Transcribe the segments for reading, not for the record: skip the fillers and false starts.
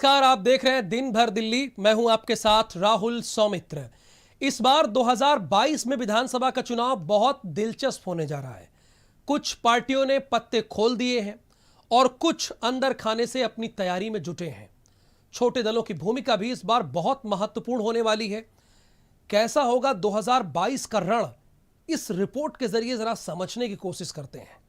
नमस्कार, आप देख रहे हैं दिन भर दिल्ली। मैं हूं आपके साथ राहुल सौमित्र। इस बार 2022 में विधानसभा का चुनाव बहुत दिलचस्प होने जा रहा है। कुछ पार्टियों ने पत्ते खोल दिए हैं और कुछ अंदर खाने से अपनी तैयारी में जुटे हैं। छोटे दलों की भूमिका भी इस बार बहुत महत्वपूर्ण होने वाली है। कैसा होगा 2022 का रण, इस रिपोर्ट के जरिए जरा समझने की कोशिश करते हैं।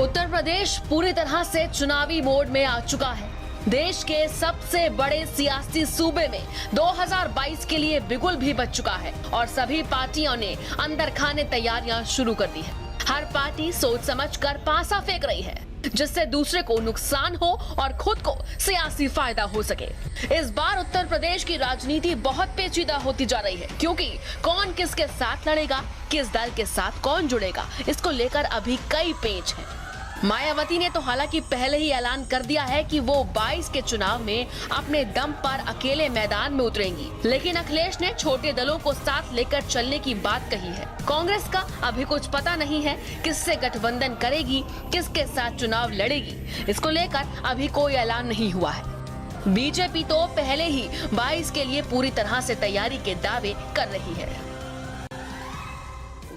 उत्तर प्रदेश पूरी तरह से चुनावी मोड में आ चुका है। देश के सबसे बड़े सियासी सूबे में 2022 के लिए बिगुल भी बज चुका है और सभी पार्टियों ने अंदर खाने तैयारियां शुरू कर दी है। हर पार्टी सोच समझकर पासा फेंक रही है जिससे दूसरे को नुकसान हो और खुद को सियासी फायदा हो सके। इस बार उत्तर प्रदेश की राजनीति बहुत पेचीदा होती जा रही है, क्योंकि कौन किसके साथ लड़ेगा, किस दल के साथ कौन जुड़ेगा, इसको लेकर अभी कई पेच हैं। मायावती ने तो हालांकि पहले ही ऐलान कर दिया है कि वो 22 के चुनाव में अपने दम पर अकेले मैदान में उतरेंगी, लेकिन अखिलेश ने छोटे दलों को साथ लेकर चलने की बात कही है। कांग्रेस का अभी कुछ पता नहीं है किससे गठबंधन करेगी, किसके साथ चुनाव लड़ेगी, इसको लेकर अभी कोई ऐलान नहीं हुआ है। बीजेपी तो पहले ही 22 के लिए पूरी तरह से तैयारी के दावे कर रही है।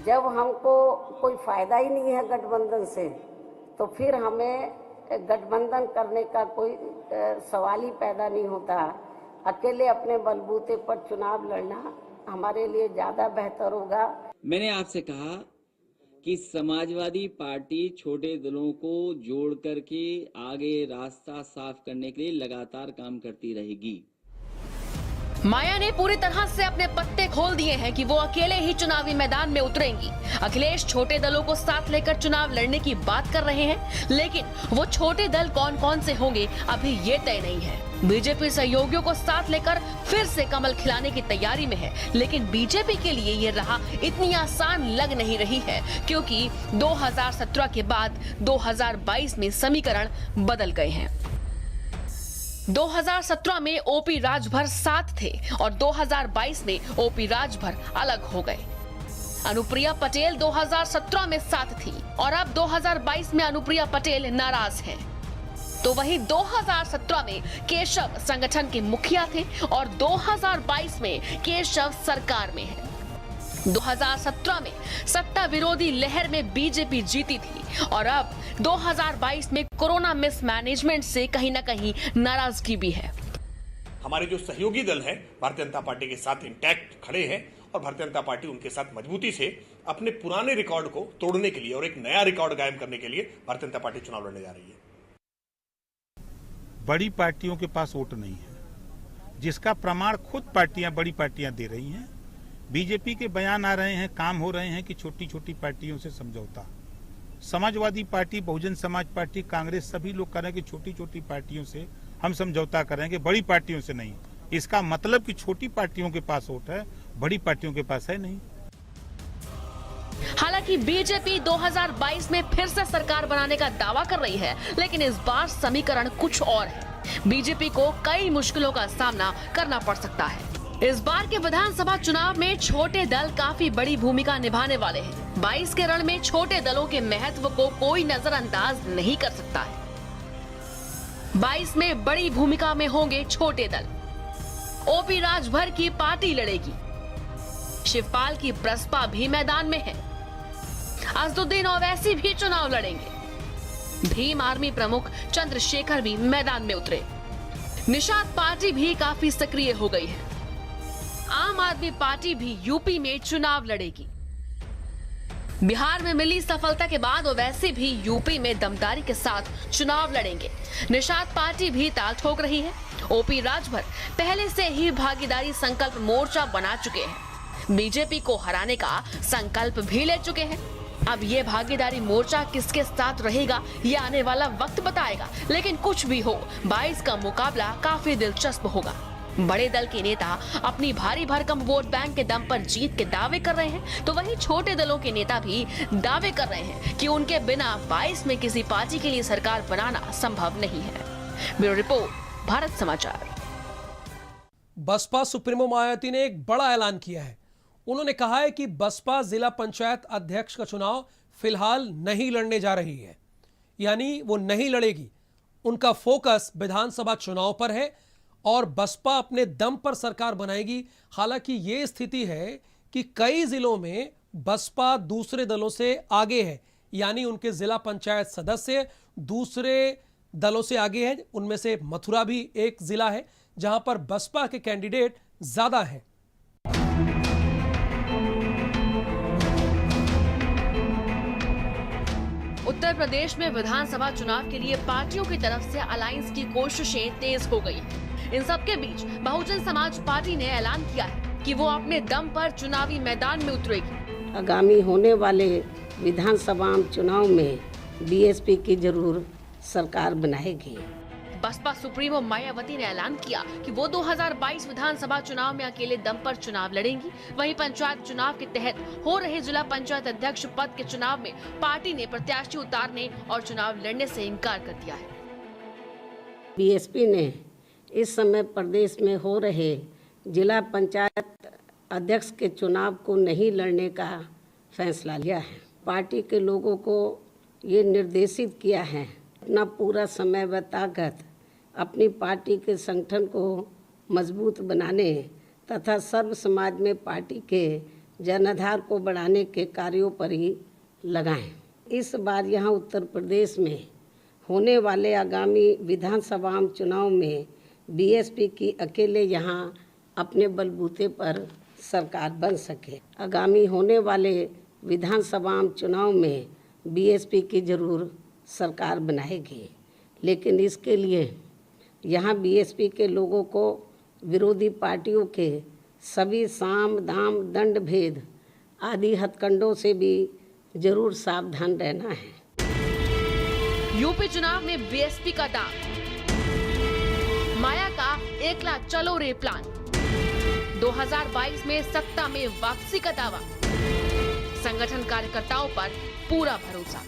जब हमको कोई फायदा ही नहीं है गठबंधन से, तो फिर हमें गठबंधन करने का कोई सवाल ही पैदा नहीं होता। अकेले अपने बलबूते पर चुनाव लड़ना हमारे लिए ज्यादा बेहतर होगा। मैंने आपसे कहा कि समाजवादी पार्टी छोटे दलों को जोड़ करके आगे रास्ता साफ करने के लिए लगातार काम करती रहेगी। माया ने पूरी तरह से अपने पत्ते खोल दिए हैं कि वो अकेले ही चुनावी मैदान में उतरेंगी। अखिलेश छोटे दलों को साथ लेकर चुनाव लड़ने की बात कर रहे हैं, लेकिन वो छोटे दल कौन कौन से होंगे अभी ये तय नहीं है। बीजेपी सहयोगियों को साथ लेकर फिर से कमल खिलाने की तैयारी में है, लेकिन बीजेपी के लिए ये राह इतनी आसान लग नहीं रही है, क्योंकि 2017 के बाद 2022 में समीकरण बदल गए हैं। 2017 में ओपी राजभर साथ थे और 2022 में ओपी राजभर अलग हो गए। अनुप्रिया पटेल 2017 में साथ थी और अब 2022 में अनुप्रिया पटेल नाराज हैं। तो वही 2017 में केशव संगठन के मुखिया थे और 2022 में केशव सरकार में है। 2017 में सत्ता विरोधी लहर में बीजेपी जीती थी और अब 2022 में कोरोना मिसमैनेजमेंट से कहीं ना कहीं नाराजगी भी है। हमारे जो सहयोगी दल हैं भारतीय जनता पार्टी के साथ इंटैक्ट खड़े हैं और भारतीय जनता पार्टी उनके साथ मजबूती से अपने पुराने रिकॉर्ड को तोड़ने के लिए और एक नया रिकॉर्ड कायम करने के लिए भारतीय जनता पार्टी चुनाव लड़ने जा रही है। बड़ी पार्टियों के पास वोट नहीं है, जिसका प्रमाण खुद पार्टियां, बड़ी पार्टियां दे रही हैं। बीजेपी के बयान आ रहे हैं, काम हो रहे हैं कि छोटी छोटी पार्टियों से समझौता। समाजवादी पार्टी, बहुजन समाज पार्टी, कांग्रेस, सभी लोग कह रहे हैं कि छोटी छोटी पार्टियों से हम समझौता करेंगे, बड़ी पार्टियों से नहीं। इसका मतलब कि छोटी पार्टियों के पास वोट है, बड़ी पार्टियों के पास है नहीं। हालांकि बीजेपी 2022 में फिर से सरकार बनाने का दावा कर रही है, लेकिन इस बार समीकरण कुछ और है। बीजेपी को कई मुश्किलों का सामना करना पड़ सकता है। इस बार के विधानसभा चुनाव में छोटे दल काफी बड़ी भूमिका निभाने वाले हैं। 22 के रण में छोटे दलों के महत्व को कोई नजरअंदाज नहीं कर सकता है। 22 में बड़ी भूमिका में होंगे छोटे दल। ओपी राजभर की पार्टी लड़ेगी। शिवपाल की प्रसपा भी मैदान में है। असदुद्दीन ओवैसी भी चुनाव लड़ेंगे। भीम आर्मी प्रमुख चंद्रशेखर भी मैदान में उतरे। निषाद पार्टी भी काफी सक्रिय हो गई है। आम आदमी पार्टी भी यूपी में चुनाव लड़ेगी। बिहार में मिली सफलता के बाद ओवैसी भी यूपी में दमदारी के साथ चुनाव लड़ेंगे। निषाद पार्टी भी ताल ठोक रही है। ओपी राजभर पहले से ही भागीदारी संकल्प मोर्चा बना चुके हैं। बीजेपी को हराने का संकल्प भी ले चुके हैं। अब ये भागीदारी मोर्चा किसके साथ रहेगा, ये आने वाला वक्त बताएगा। लेकिन कुछ भी हो, 22 का मुकाबला काफी दिलचस्प होगा। बड़े दल के नेता अपनी भारी भरकम वोट बैंक के दम पर जीत के दावे कर रहे हैं, तो वहीं छोटे दलों के नेता भी दावे कर रहे हैं कि उनके बिना 22 में किसी पार्टी के लिए सरकार बनाना संभव नहीं है। ब्यूरो रिपोर्ट, भारत समाचार। बसपा सुप्रीमो मायावती ने एक बड़ा ऐलान किया है। उन्होंने कहा है कि बसपा जिला पंचायत अध्यक्ष का चुनाव फिलहाल नहीं लड़ने जा रही है, यानी वो नहीं लड़ेगी। उनका फोकस विधानसभा चुनाव पर है और बसपा अपने दम पर सरकार बनाएगी। हालांकि ये स्थिति है कि कई जिलों में बसपा दूसरे दलों से आगे है, यानी उनके जिला पंचायत सदस्य दूसरे दलों से आगे हैं। उनमें से मथुरा भी एक जिला है जहां पर बसपा के कैंडिडेट ज्यादा हैं। उत्तर प्रदेश में विधानसभा चुनाव के लिए पार्टियों की तरफ से अलायंस की कोशिशें तेज हो गई हैं। इन सबके बीच बहुजन समाज पार्टी ने ऐलान किया है कि वो अपने दम पर चुनावी मैदान में उतरेगी। आगामी होने वाले विधानसभा चुनाव में बीएसपी की जरूर सरकार बनाएगी। बसपा सुप्रीमो मायावती ने ऐलान किया कि वो 2022 विधानसभा चुनाव में अकेले दम पर चुनाव लड़ेंगी। वहीं पंचायत चुनाव के तहत हो रहे जिला पंचायत अध्यक्ष पद के चुनाव में पार्टी ने प्रत्याशी उतारने और चुनाव लड़ने से इनकार कर दिया है। बीएसपी ने इस समय प्रदेश में हो रहे जिला पंचायत अध्यक्ष के चुनाव को नहीं लड़ने का फैसला लिया है। पार्टी के लोगों को ये निर्देशित किया है अपना पूरा समय व ताकत अपनी पार्टी के संगठन को मजबूत बनाने तथा सर्व समाज में पार्टी के जनाधार को बढ़ाने के कार्यों पर ही लगाएं। इस बार यहाँ उत्तर प्रदेश में होने वाले आगामी विधानसभा चुनाव में बीएसपी की अकेले यहाँ अपने बलबूते पर सरकार बन सके। आगामी होने वाले विधानसभा चुनाव में बीएसपी की जरूर सरकार बनाएगी, लेकिन इसके लिए यहाँ बीएसपी के लोगों को विरोधी पार्टियों के सभी साम दाम दंड भेद आदि हथकंडों से भी जरूर सावधान रहना है। यूपी चुनाव में बीएसपी का दांव, माया का एकला चलो रे प्लान, 2022 में सत्ता में वापसी का दावा, संगठन कार्यकर्ताओं पर पूरा भरोसा।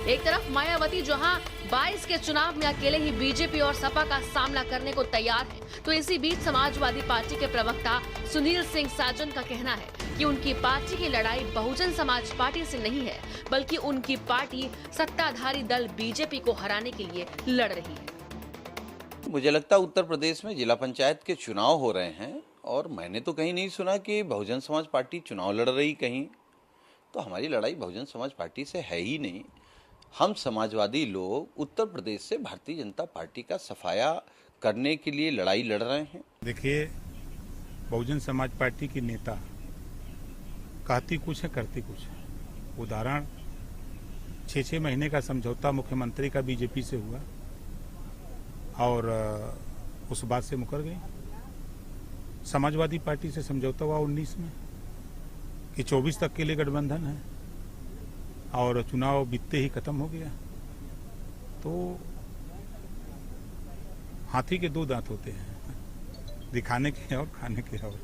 एक तरफ मायावती जहां 22 के चुनाव में अकेले ही बीजेपी और सपा का सामना करने को तैयार है, तो इसी बीच समाजवादी पार्टी के प्रवक्ता सुनील सिंह साजन का कहना है कि उनकी पार्टी की लड़ाई बहुजन समाज पार्टी से नहीं है, बल्कि उनकी पार्टी सत्ताधारी दल बीजेपी को हराने के लिए लड़ रही है। मुझे लगता है उत्तर प्रदेश में जिला पंचायत के चुनाव हो रहे हैं और मैंने तो कहीं नहीं सुना कि बहुजन समाज पार्टी चुनाव लड़ रही कहीं। तो हमारी लड़ाई बहुजन समाज पार्टी से है ही नहीं। हम समाजवादी लोग उत्तर प्रदेश से भारतीय जनता पार्टी का सफाया करने के लिए लड़ाई लड़ रहे हैं। देखिए, बहुजन समाज पार्टी की नेता कहती कुछ है करती कुछ है। उदाहरण 6-6 महीने का समझौता मुख्यमंत्री का बीजेपी से हुआ और उस बात से मुकर गई। समाजवादी पार्टी से समझौता हुआ 19 में कि 24 तक के लिए गठबंधन है और चुनाव बीतते ही खत्म हो गया। तो हाथी के 2 दांत होते हैं, दिखाने के और खाने के और।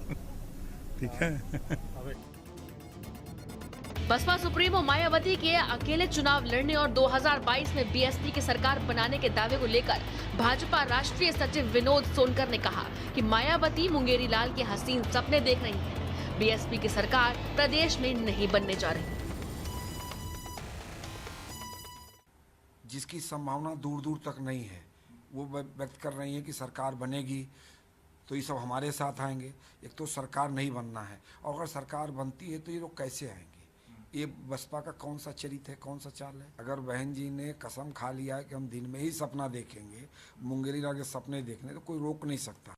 ठीक है। बसपा सुप्रीमो मायावती के अकेले चुनाव लड़ने और 2022 में बीएसपी की सरकार बनाने के दावे को लेकर भाजपा राष्ट्रीय सचिव विनोद सोनकर ने कहा कि मायावती मुंगेरी लाल के हसीन सपने देख रही हैं। बीएसपी की सरकार प्रदेश में नहीं बनने जा रही। जिसकी संभावना दूर दूर तक नहीं है, वो व्यक्त कर रही है कि सरकार बनेगी तो ये सब हमारे साथ आएंगे। एक तो सरकार नहीं बनना है, और अगर सरकार बनती है तो ये लोग कैसे आएंगे? ये बसपा का कौन सा चरित्र है, कौन सा चाल है? अगर बहन जी ने कसम खा लिया है कि हम दिन में ही सपना देखेंगे, मुंगेरी लाल के सपने देखने, तो कोई रोक नहीं सकता।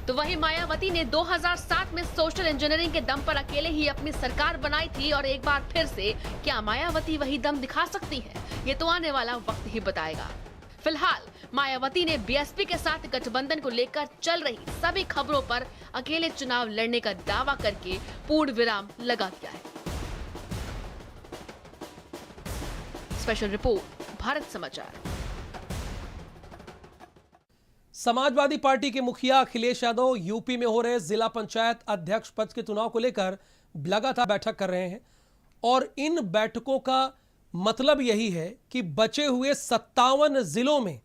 तो वही मायावती ने 2007 में सोशल इंजीनियरिंग के दम पर अकेले ही अपनी सरकार बनाई थी, और एक बार फिर से क्या मायावती वही दम दिखा सकती है? ये तो आने वाला वक्त ही बताएगा। फिलहाल मायावती ने बीएसपी के साथ गठबंधन को लेकर चल रही सभी खबरों पर अकेले चुनाव लड़ने का दावा करके पूर्ण विराम लगा दिया है। स्पेशल रिपोर्ट, भारत समाचार। समाजवादी पार्टी के मुखिया अखिलेश यादव यूपी में हो रहे जिला पंचायत अध्यक्ष पद के चुनाव को लेकर लगातार बैठक कर रहे हैं, और इन बैठकों का मतलब यही है कि बचे हुए 57 जिलों में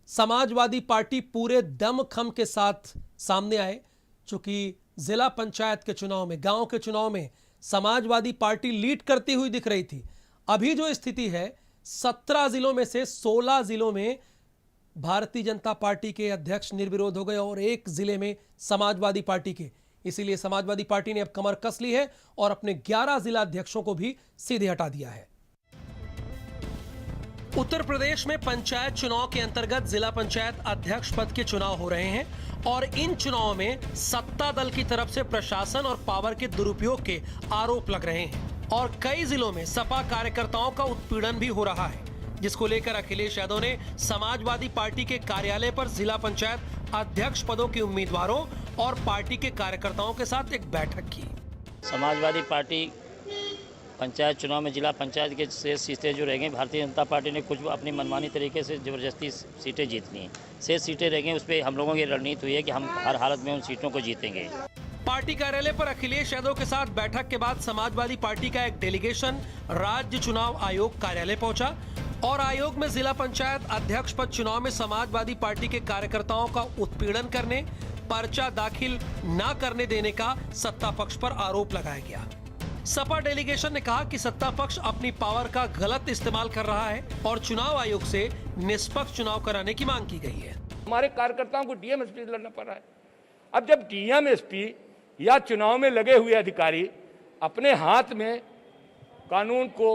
समाजवादी पार्टी पूरे दमखम के साथ सामने आए। चूंकि जिला पंचायत के चुनाव में, गांव के चुनाव में समाजवादी पार्टी लीड करती हुई दिख रही थी। अभी जो स्थिति है, 17 जिलों में से 16 जिलों में भारतीय जनता पार्टी के अध्यक्ष निर्विरोध हो गए और एक जिले में समाजवादी पार्टी के। इसीलिए समाजवादी पार्टी ने अब कमर कस ली है और अपने 11 जिला अध्यक्षों को भी सीधे हटा दिया है। उत्तर प्रदेश में पंचायत चुनाव के अंतर्गत जिला पंचायत अध्यक्ष पद के चुनाव हो रहे हैं और इन चुनाव में सत्ता दल की तरफ से प्रशासन और पावर के दुरुपयोग के आरोप लग रहे हैं और कई जिलों में सपा कार्यकर्ताओं का उत्पीड़न भी हो रहा है, जिसको लेकर अखिलेश यादव ने समाजवादी पार्टी के कार्यालय पर जिला पंचायत अध्यक्ष पदों के उम्मीदवारों और पार्टी के कार्यकर्ताओं के साथ एक बैठक की। समाजवादी पार्टी पंचायत चुनाव में जिला पंचायत के शेष सीटें जो रह गई, भारतीय जनता पार्टी ने कुछ अपनी मनमानी तरीके से ज़बरदस्ती सीटें जीत ली हैं। शेष सीटें रह गई, उस पर हम लोगों की रणनीति हुई है कि हम हर हालत में उन सीटों को जीतेंगे। पार्टी कार्यालय पर अखिलेश यादव के साथ बैठक के बाद समाजवादी पार्टी का एक डेलीगेशन राज्य चुनाव आयोग कार्यालय पहुंचा और आयोग में जिला पंचायत अध्यक्ष पद चुनाव में समाजवादी पार्टी के कार्यकर्ताओं का उत्पीड़न करने, पर्चा दाखिल न करने देने का सत्ता पक्ष पर आरोप लगाया गया। सपा डेलीगेशन ने कहा कि सत्ता पक्ष अपनी पावर का गलत इस्तेमाल कर रहा है और चुनाव आयोग से निष्पक्ष चुनाव कराने की मांग की गई है। हमारे कार्यकर्ताओं को डीएमएसपी लड़ना पड़ रहा है। अब जब डीएमएसपी या चुनाव में लगे हुए अधिकारी अपने हाथ में कानून को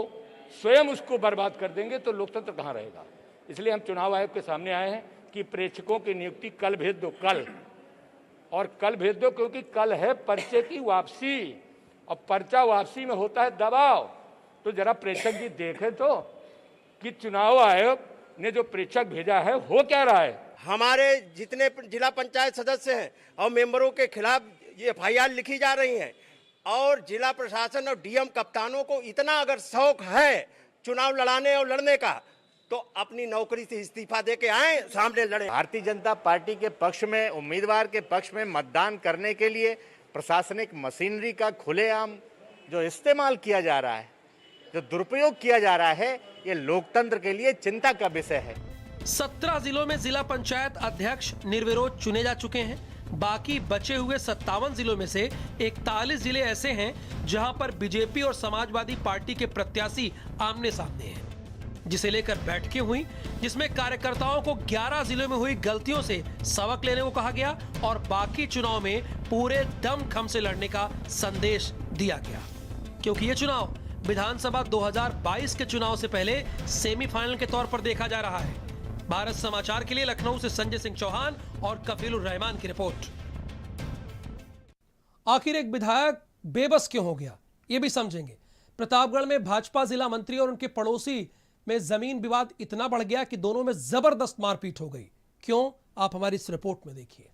स्वयं उसको बर्बाद कर देंगे तो लोकतंत्र कहाँ रहेगा। इसलिए हम चुनाव आयोग के सामने आए हैं कि प्रेक्षकों की नियुक्ति कल भेज दो, कल, और कल भेज दो, क्योंकि कल है पर्चे की वापसी और पर्चा वापसी में होता है दबाव। तो जरा प्रेक्षक जी देखें तो कि चुनाव आयोग ने जो प्रेक्षक भेजा है हो क्या रहा है। हमारे जितने जिला पंचायत सदस्य हैं और मेंबरों के खिलाफ ये FIR लिखी जा रही हैं और जिला प्रशासन और डीएम कप्तानों को इतना अगर शौक है चुनाव लड़ाने और लड़ने का तो अपनी नौकरी से इस्तीफा दे के आए, सामने लड़े। भारतीय जनता पार्टी के पक्ष में, उम्मीदवार के पक्ष में मतदान करने के लिए प्रशासनिक मशीनरी का खुलेआम जो इस्तेमाल किया जा रहा है, जो दुरुपयोग किया जा रहा है, ये लोकतंत्र के लिए चिंता का विषय है। 17 जिलों में जिला पंचायत अध्यक्ष निर्विरोध चुने जा चुके हैं। बाकी बचे हुए 57 जिलों में से 41 जिले ऐसे हैं जहां पर बीजेपी और समाजवादी पार्टी के प्रत्याशी आमने सामने हैं, जिसे लेकर बैठकें हुई, जिसमें कार्यकर्ताओं को 11 जिलों में हुई गलतियों से सबक लेने को कहा गया और बाकी चुनाव में पूरे दमखम से लड़ने का संदेश दिया गया, क्योंकि ये चुनाव विधानसभा 2022 के चुनाव से पहले सेमीफाइनल के तौर पर देखा जा रहा है। भारत समाचार के लिए लखनऊ से संजय सिंह चौहान और कफीलुर रहमान की रिपोर्ट। आखिर एक विधायक बेबस क्यों हो गया, ये भी समझेंगे। प्रतापगढ़ में भाजपा जिला मंत्री और उनके पड़ोसी में जमीन विवाद इतना बढ़ गया कि दोनों में जबरदस्त मारपीट हो गई। क्यों, आप हमारी इस रिपोर्ट में देखिए।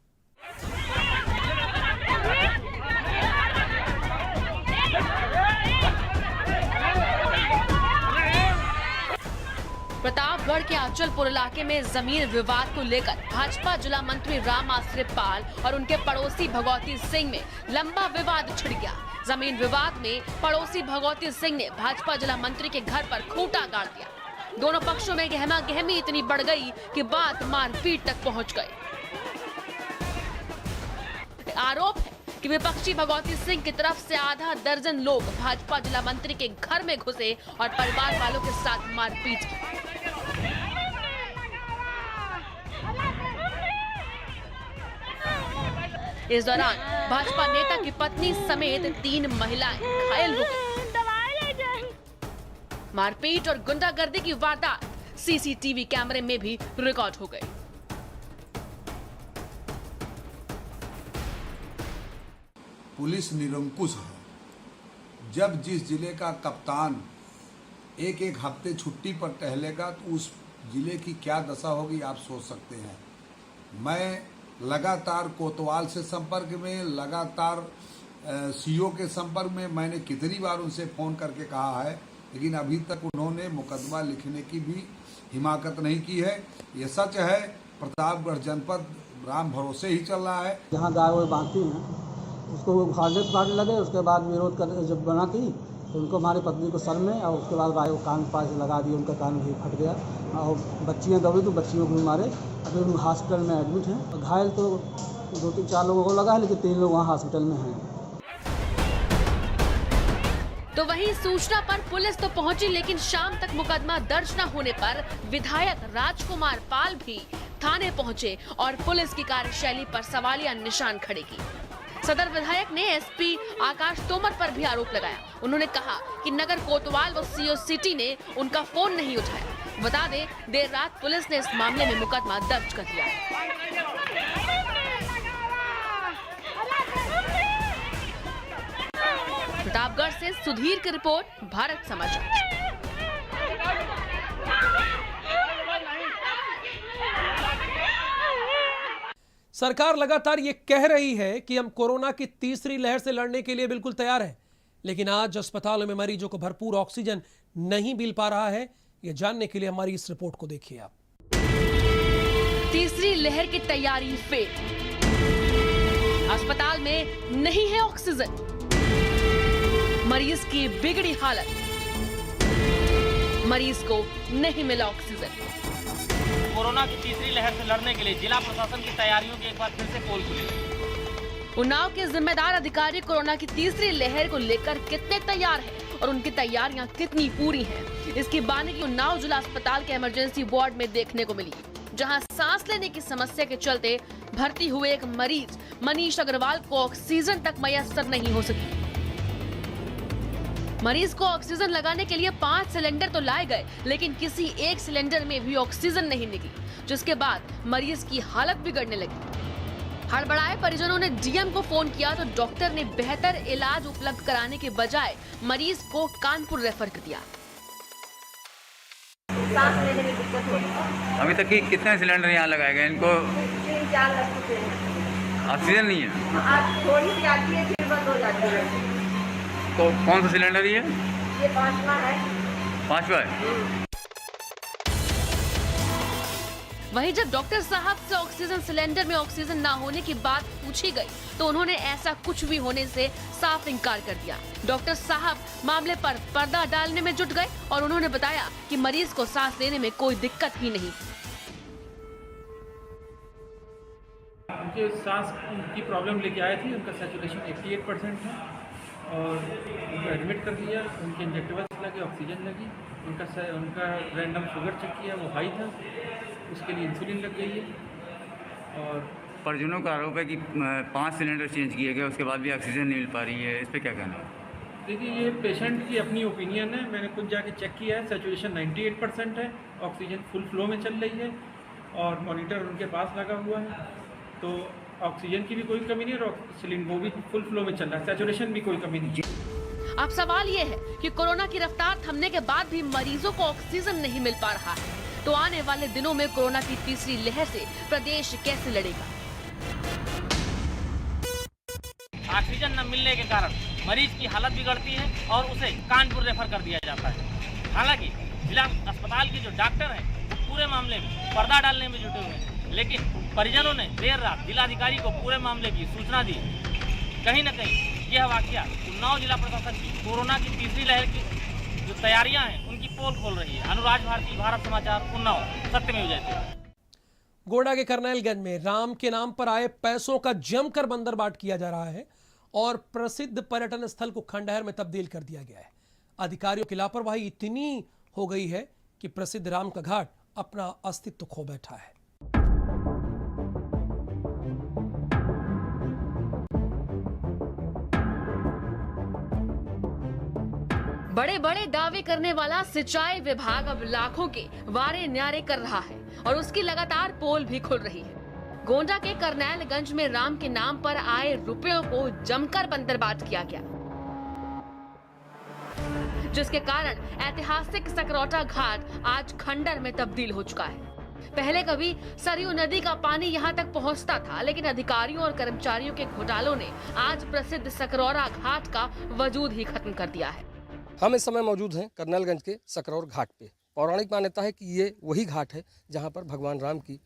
प्रतापगढ़ के आंचलपुर इलाके में जमीन विवाद को लेकर भाजपा जिला मंत्री राम आश्रित पाल और उनके पड़ोसी भगवती सिंह में लंबा विवाद छिड़ गया। जमीन विवाद में पड़ोसी भगवती सिंह ने भाजपा जिला मंत्री के घर पर खूंटा गाड़ दिया। दोनों पक्षों में गहमा गहमी इतनी बढ़ गई कि बात मारपीट तक पहुंच गई। आरोप है कि विपक्षी भगवती सिंह की तरफ से आधा दर्जन लोग भाजपा जिला मंत्री के घर में घुसे और परिवार वालों के साथ मारपीट की। इस दौरान भाजपा नेता की पत्नी समेत 3 महिलाएं घायल हो गईं। मारपीट और गुंडागर्दी की वारदात सीसीटीवी कैमरे में भी रिकॉर्ड हो गई। पुलिस निरंकुश है। जब जिस जिले का कप्तान एक हफ्ते छुट्टी पर टहलेगा तो उस जिले की क्या दशा होगी आप सोच सकते हैं। मैं लगातार कोतवाल से संपर्क में, लगातार सीओ के संपर्क में, मैंने कितनी बार उनसे फ़ोन करके कहा है, लेकिन अभी तक उन्होंने मुकदमा लिखने की भी हिमाकत नहीं की है। ये सच है, प्रतापगढ़ जनपद राम भरोसे ही चल रहा है। जहाँ गाय वो बांधती हैं उसको वो उखाड़ने लगे, उसके बाद विरोध कर जब बनाती तो उनको हमारी पत्नी को सर में और उसके बाद भाई वो कान पास लगा दिए, उनका कान भी फट गया और बच्चियाँ दौड़ी तो बच्चियों को भी मारे। अभी उन हॉस्पिटल में एडमिट हैं। घायल तो 2-4 लोगों को लगा है, लेकिन 3 लोग वहाँ हॉस्पिटल में हैं। तो वहीं सूचना पर पुलिस तो पहुंची, लेकिन शाम तक मुकदमा दर्ज न होने पर विधायक राजकुमार पाल भी थाने पहुंचे और पुलिस की कार्यशैली पर सवालिया निशान खड़े किए। सदर विधायक ने एसपी आकाश तोमर पर भी आरोप लगाया। उन्होंने कहा कि नगर कोतवाल व सीओ सिटी ने उनका फोन नहीं उठाया। बता दें, देर रात पुलिस ने इस मामले में मुकदमा दर्ज कर दिया है। प्रतापगढ़ से सुधीर की रिपोर्ट, भारत समाचार। सरकार लगातार ये कह रही है कि हम कोरोना की तीसरी लहर से लड़ने के लिए बिल्कुल तैयार हैं, लेकिन आज अस्पतालों में मरीजों को भरपूर ऑक्सीजन नहीं मिल पा रहा है। ये जानने के लिए हमारी इस रिपोर्ट को देखिए आप। तीसरी लहर की तैयारी फेल, अस्पताल में नहीं है ऑक्सीजन, मरीज की बिगड़ी हालत, मरीज को नहीं मिला ऑक्सीजन। कोरोना की तीसरी लहर से लड़ने के लिए जिला प्रशासन की तैयारियों की एक बार फिर से पोल खुली। उन्नाव के जिम्मेदार अधिकारी कोरोना की तीसरी लहर को लेकर कितने तैयार हैं और उनकी तैयारियां कितनी पूरी हैं, इसकी बारीकी उन्नाव जिला अस्पताल के इमरजेंसी वार्ड में देखने को मिली, जहां सांस लेने की समस्या के चलते भर्ती हुए एक मरीज मनीष अग्रवाल को ऑक्सीजन तक मयस्सर नहीं हो सकी। मरीज को ऑक्सीजन लगाने के लिए 5 सिलेंडर तो लाए गए, लेकिन किसी एक सिलेंडर में भी ऑक्सीजन नहीं निकली, जिसके बाद मरीज की हालत बिगड़ने लगी। हड़बड़ाए परिजनों ने डीएम को फोन किया तो डॉक्टर ने बेहतर इलाज उपलब्ध कराने के बजाय मरीज को कानपुर रेफर कर दिया। सांस लेने में दिक्कत हो रही है। अभी तक कितने सिलेंडर यहाँ लगाए गए? इनको 3-4 लग चुके हैं। ऑक्सीजन नहीं है? आज थोड़ी सी आती है, फिर बंद हो जाती है। तो कौन सा सिलेंडर ये? ये 5वां है। 5वां है। वहीं जब डॉक्टर साहब से ऑक्सीजन सिलेंडर में ऑक्सीजन ना होने की बात पूछी गई तो उन्होंने ऐसा कुछ भी होने से साफ इनकार कर दिया। डॉक्टर साहब मामले पर पर्दा डालने में जुट गए और उन्होंने बताया कि मरीज को सांस लेने में कोई दिक्कत ही नहीं। उनके सांस की प्रॉब्लम लेके आए थे, उनका सैचुरेशन 88% है और उनको एडमिट कर दिया। उनके इंजेक्टेबल्स लगे, ऑक्सीजन लगी, उनका रैंडम शुगर चेक किया, वो हाई था, उसके लिए इंसुलिन लग गई है। और परिजनों का आरोप है कि 5 सिलेंडर चेंज किए गए, उसके बाद भी ऑक्सीजन नहीं मिल पा रही है, इस पर क्या कहना है? देखिए, ये पेशेंट की अपनी ओपिनियन है। मैंने खुद जाके चेक किया है, सैचुरेशन 98% है, ऑक्सीजन फुल फ्लो में चल रही है और मॉनिटर उनके पास लगा हुआ है, तो ऑक्सीजन की भी कोई कमी नहीं और सिलेंडर वो भी फुल फ्लो में चल रहा है, सैचुरेशन भी कोई कमी नहीं। अब सवाल ये है कि कोरोना की रफ्तार थमने के बाद भी मरीजों को ऑक्सीजन नहीं मिल पा रहा है, तो आने वाले दिनों में कोरोना की तीसरी लहर से प्रदेश कैसे लड़ेगा? ऑक्सीजन न मिलने के कारण मरीज की हालत बिगड़ती है और उसे कानपुर रेफर कर दिया जाता है। हालांकि जिला अस्पताल के जो डॉक्टर हैं वो पूरे मामले में पर्दा डालने में जुटे हुए हैं, लेकिन परिजनों ने देर रात जिलाधिकारी को पूरे मामले की सूचना दी। कहीं न कहीं यह वाकया उन्नाव जिला प्रशासन की कोरोना की तीसरी लहर की जो तैयारियां हैं उनकी पोल खोल रही है। अनुराज भारती, भारत समाचार, उन्नाव, सत्यमेव जयते। गोंडा के करनैलगंज में राम के नाम पर आए पैसों का जमकर बंदरबाट किया जा रहा है और प्रसिद्ध पर्यटन स्थल को खंडहर में तब्दील कर दिया गया है। अधिकारियों की लापरवाही इतनी हो गई है कि प्रसिद्ध राम का घाट अपना अस्तित्व खो बैठा है। बड़े बड़े दावे करने वाला सिंचाई विभाग अब लाखों के वारे न्यारे कर रहा है और उसकी लगातार पोल भी खुल रही है। गोंडा के करनैलगंज में राम के नाम पर आए रुपयों को जमकर बंदरबाट किया गया, जिसके कारण ऐतिहासिक सकरौटा घाट आज खंडर में तब्दील हो चुका है। पहले कभी सरयू नदी का पानी यहां तक पहुंचता था, लेकिन अधिकारियों और कर्मचारियों के घोटालों ने आज प्रसिद्ध सकरौरा घाट का वजूद ही खत्म कर दिया है। हम इस समय मौजूद हैं करनैलगंज के सकरौर घाट पे। पौराणिक मान्यता है कि ये वही घाट है जहां पर भगवान राम की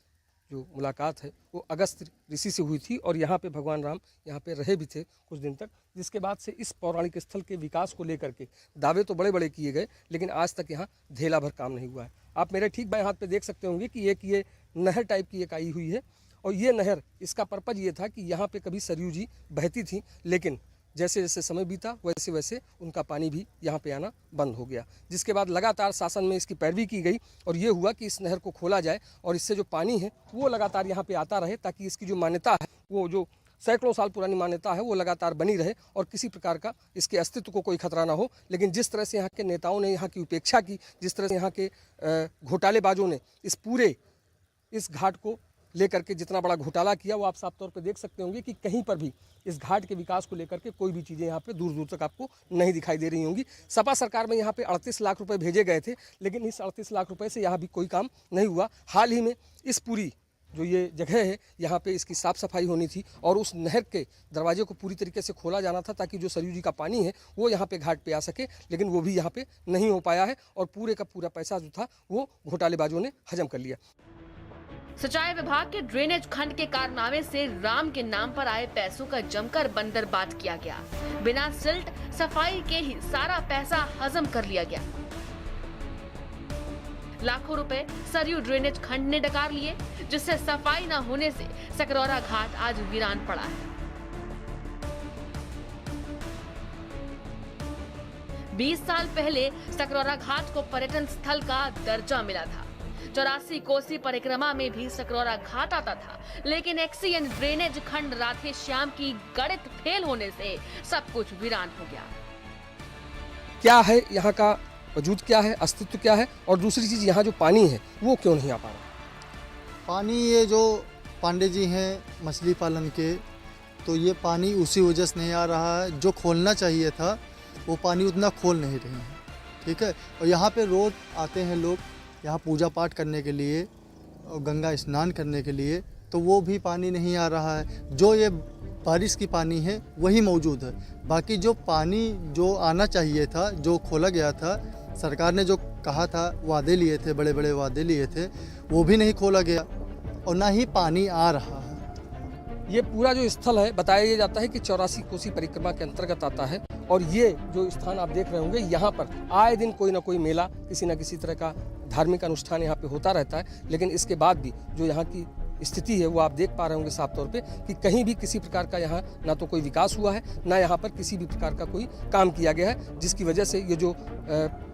जो मुलाकात है वो अगस्त ऋषि से हुई थी और यहाँ पे भगवान राम यहाँ पे रहे भी थे कुछ दिन तक, जिसके बाद से इस पौराणिक स्थल के विकास को लेकर के दावे तो बड़े बड़े किए गए, लेकिन आज तक यहाँ धेला भर काम नहीं हुआ है। आप मेरे ठीक बाएं हाथ पे देख सकते होंगे कि एक ये नहर टाइप की एक आई हुई है, और ये नहर, इसका पर्पज़ ये था कि यहाँ पे कभी सरयू जी बहती थी, लेकिन जैसे जैसे समय बीता वैसे वैसे उनका पानी भी यहाँ पे आना बंद हो गया, जिसके बाद लगातार शासन में इसकी पैरवी की गई और ये हुआ कि इस नहर को खोला जाए और इससे जो पानी है वो लगातार यहाँ पे आता रहे, ताकि इसकी जो मान्यता है, वो जो सैकड़ों साल पुरानी मान्यता है, वो लगातार बनी रहे और किसी प्रकार का इसके अस्तित्व को कोई खतरा ना हो। लेकिन जिस तरह से यहाँ के नेताओं ने यहाँ की उपेक्षा की, जिस तरह से यहाँ के घोटालेबाजों ने इस घाट को लेकर के जितना बड़ा घोटाला किया, वो आप साफ तौर पे देख सकते होंगे कि कहीं पर भी इस घाट के विकास को लेकर के कोई भी चीज़ें यहाँ पे दूर दूर तक आपको नहीं दिखाई दे रही होंगी। सपा सरकार में यहाँ पे 38 लाख रुपए भेजे गए थे, लेकिन इस 38 लाख रुपए से यहाँ भी कोई काम नहीं हुआ। हाल ही में इस पूरी जो ये जगह है, यहाँ पे इसकी साफ़ सफाई होनी थी और उस नहर के दरवाजे को पूरी तरीके से खोला जाना था, ताकि जो सरयू जी का पानी है वो यहाँ पे घाट पे आ सके, लेकिन वो भी यहाँ पे नहीं हो पाया है और पूरे का पूरा पैसा जो था वो घोटालेबाजों ने हजम कर लिया। सिंचाई विभाग के ड्रेनेज खंड के कारनामे से राम के नाम पर आए पैसों का जमकर बंदरबात किया गया। बिना सिल्ट सफाई के ही सारा पैसा हजम कर लिया गया। लाखों रुपए सरयू ड्रेनेज खंड ने डकार लिए, जिससे सफाई न होने से सकरौरा घाट आज वीरान पड़ा है। 20 साल पहले सकरौरा घाट को पर्यटन स्थल का दर्जा मिला था। 84 कोसी परिक्रमा में भी सकरौरा घाट आता था, लेकिन एक्सीएन ड्रेनेज खंड राधे श्याम की गणित फेल होने से सब कुछ वीरान हो गया। क्या है यहाँ का वजूद, क्या है अस्तित्व, क्या है, और दूसरी चीज़ यहाँ जो पानी है वो क्यों नहीं आ पा रहा? पानी, ये जो पांडे जी हैं मछली पालन के, तो ये पानी उसी वजह से नहीं आ रहा है। जो खोलना चाहिए था वो पानी उतना खोल नहीं रहे हैं, ठीक है। और यहाँ पे रोज आते हैं लोग यहाँ पूजा पाठ करने के लिए और गंगा स्नान करने के लिए, तो वो भी पानी नहीं आ रहा है। जो ये बारिश की पानी है वही मौजूद है, बाकी जो पानी जो आना चाहिए था, जो खोला गया था, सरकार ने जो कहा था, वादे लिए थे, बड़े बड़े वादे लिए थे, वो भी नहीं खोला गया और ना ही पानी आ रहा है। ये पूरा जो स्थल है, बताया जाता है कि 84 कोसी परिक्रमा के अंतर्गत आता है और ये जो स्थान आप देख रहे होंगे, यहाँ पर आए दिन कोई ना कोई मेला, किसी न किसी तरह का धार्मिक अनुष्ठान यहाँ पे होता रहता है। लेकिन इसके बाद भी जो यहाँ की स्थिति है वो आप देख पा रहे होंगे साफ तौर पे कि कहीं भी किसी प्रकार का यहाँ ना तो कोई विकास हुआ है, ना यहाँ पर किसी भी प्रकार का कोई काम किया गया है, जिसकी वजह से ये जो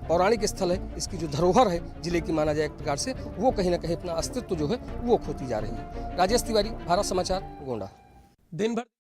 पौराणिक स्थल है, इसकी जो धरोहर है जिले की माना जाए एक प्रकार से, वो कहीं ना कहीं अपना अस्तित्व जो है वो खोती जा रही है। राजेश तिवारी, भारत समाचार, गोंडा। दिन भर